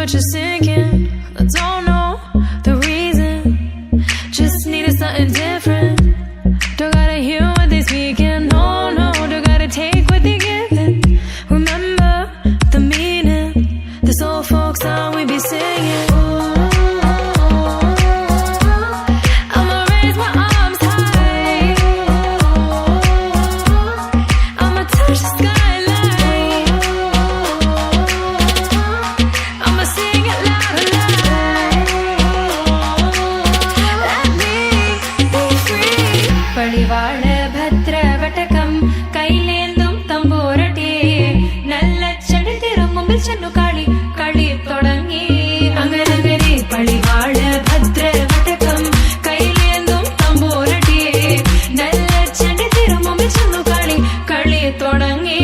much you're sinking. I don't know the reason. Just needed something different. Don't gotta hear what they speaking. No, no, don't gotta take what they giving. Remember the meaning. This old folk song we be singing. I'ma raise my arms high. I'ma touch the skyline. I'ma sing it loud and loud. Let me be free. പടിവാള ഭദ്രവടകം കൈലേന്തും തമ്പൂരട്ടെ നല്ല ചെടി തിരുമുമ്പിൽ ചെന്നു കളി കളി തുടങ്ങി അങ്ങനെ പടിവാള ഭദ്രവടകം കൈലേന്തും തമ്പൂരട്ടെ നല്ല ചെടി തിരുമുമ്പിൽ ചെന്നു കളി കളി തുടങ്ങി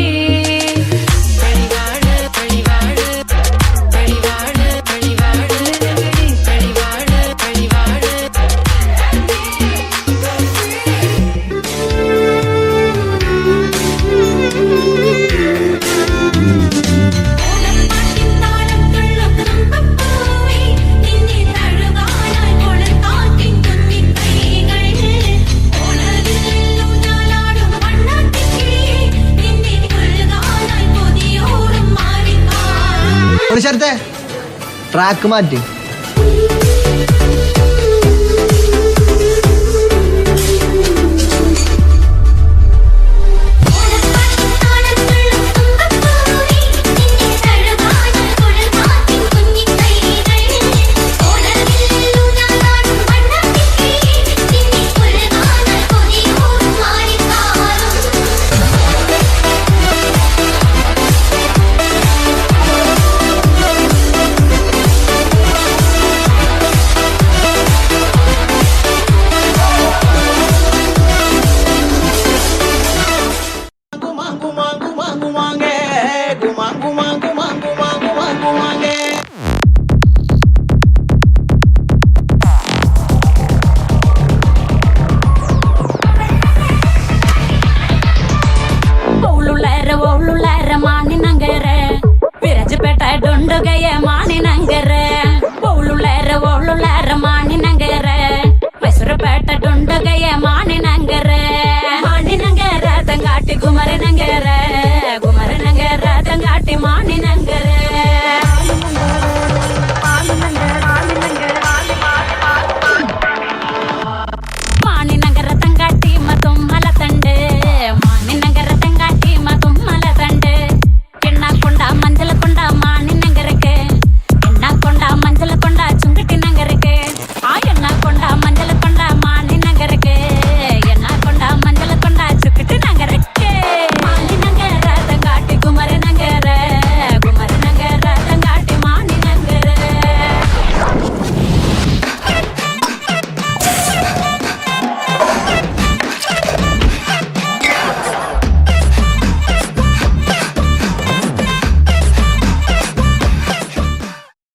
ഒരു സ്ഥലത്തെ ട്രാക്ക് മാറ്റി